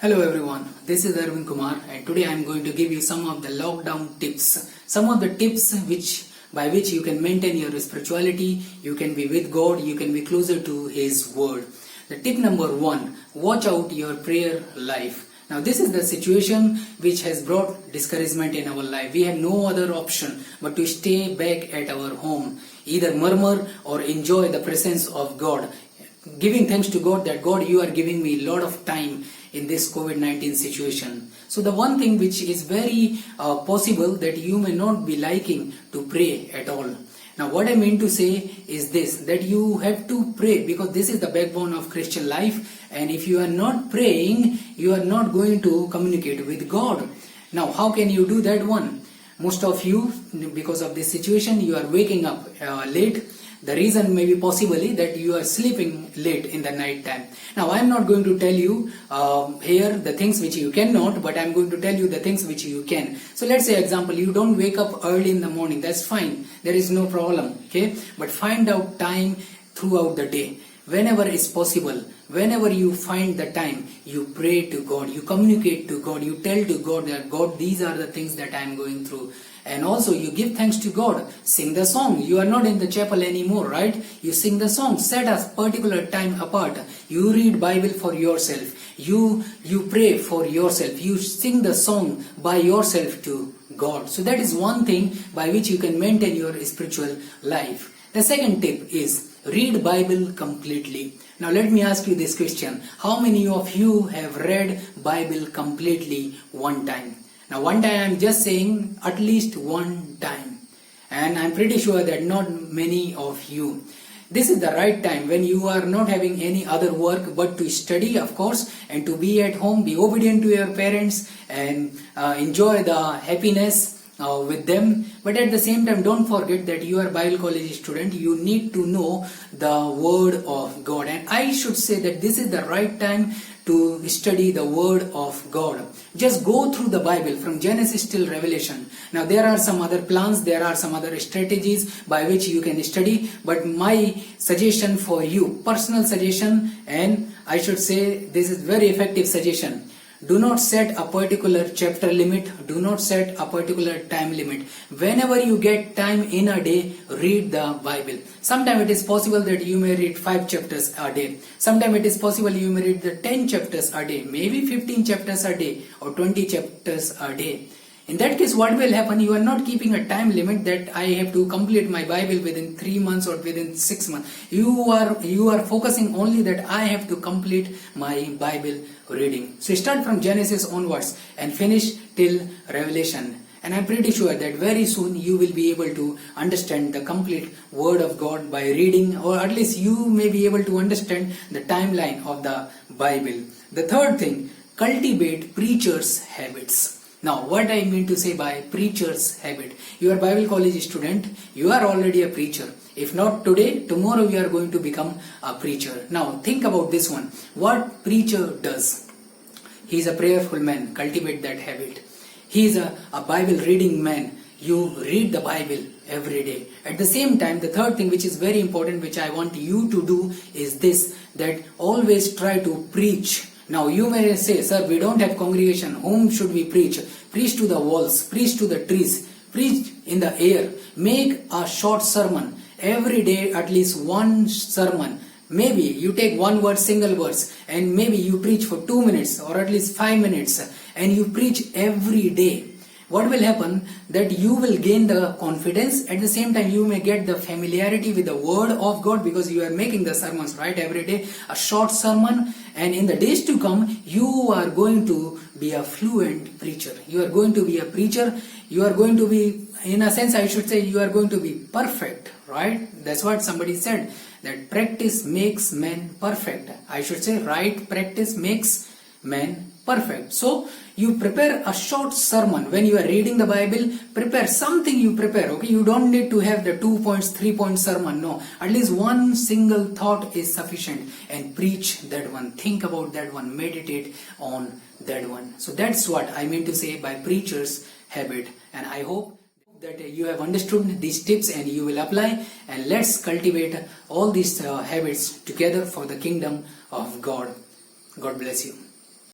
Hello everyone, this is Arvind Kumar and today I am going to give you some of the lockdown tips. Some of the tips by which you can maintain your spirituality, you can be with God, you can be closer to His Word. The tip number 1, watch out your prayer life. Now this is the situation which has brought discouragement in our life. We have no other option but to stay back at our home, either murmur or enjoy the presence of God. Giving thanks to God that God, you are giving me a lot of time in this COVID-19 situation. So the one thing which is very possible that you may not be liking to pray at all. Now what I mean to say is this, that you have to pray because this is the backbone of Christian life, and if you are not praying, you are not going to communicate with God. Now how can you do that one? Most of you, because of this situation, you are waking up late. The reason may be possibly that you are sleeping late in the night time. Now I am not going to tell you here the things which you cannot, but I am going to tell you the things which you can. So let's say example, you don't wake up early in the morning, that's fine, there is no problem, okay? But find out time throughout the day. Whenever is possible, whenever you find the time, you pray to God, you communicate to God, you tell to God that God, these are the things that I am going through. And also you give thanks to God, sing the song. You are not in the chapel anymore, right? You sing the song, set a particular time apart. You read Bible for yourself. You pray for yourself. You sing the song by yourself to God. So that is one thing by which you can maintain your spiritual life. The second tip is read Bible completely. Now let me ask you this question. How many of you have read Bible completely one time? Now one time I am just saying at least one time, and I am pretty sure that not many of you. This is the right time when you are not having any other work but to study, of course, and to be at home, be obedient to your parents and enjoy the happiness with them. But at the same time, don't forget that you are Bible college student. You need to know the Word of God, and I should say that this is the right time to study the Word of God. Just go through the Bible from Genesis till Revelation. Now there are some other plans, there are some other strategies by which you can study, but my suggestion for you, personal suggestion, and I should say this is very effective suggestion. Do not set a particular chapter limit, do not set a particular time limit. Whenever you get time in a day, read the Bible. Sometimes it is possible that you may read 5 chapters a day. Sometimes it is possible you may read the 10 chapters a day, maybe 15 chapters a day or 20 chapters a day. In that case, what will happen? You are not keeping a time limit that I have to complete my Bible within 3 months or within 6 months. You are focusing only that I have to complete my Bible reading. So start from Genesis onwards and finish till Revelation. And I'm pretty sure that very soon you will be able to understand the complete Word of God by reading, or at least you may be able to understand the timeline of the Bible. The third thing, cultivate preacher's habits. Now, what I mean to say by preacher's habit, you are Bible college student, you are already a preacher. If not today, tomorrow you are going to become a preacher. Now, think about this one. What preacher does? He is a prayerful man, cultivate that habit. He is a Bible reading man. You read the Bible every day. At the same time, the third thing which is very important, which I want you to do is this, that always try to preach. Now you may say, sir, we don't have congregation. Whom should we preach? Preach to the walls, preach to the trees, preach in the air. Make a short sermon. Every day at least one sermon. Maybe you take one word, single verse, and maybe you preach for 2 minutes or at least 5 minutes, and you preach every day. What will happen? That you will gain the confidence. At the same time, you may get the familiarity with the Word of God because you are making the sermons, right? Every day, a short sermon. And in the days to come, you are going to be a fluent preacher. You are going to be a preacher. You are going to be, in a sense, I should say, you are going to be perfect, right? That's what somebody said, that practice makes man perfect. I should say, right? Practice makes man perfect. So you prepare a short sermon. When you are reading the Bible, prepare something, you prepare, okay? You don't need to have the 2 points, 3 point sermon. No, at least one single thought is sufficient, and preach that one. Think about that one, meditate on that one. So that's what I mean to say by preacher's habit, and I hope that you have understood these tips and you will apply, and let's cultivate all these habits together for the kingdom of God. God bless you.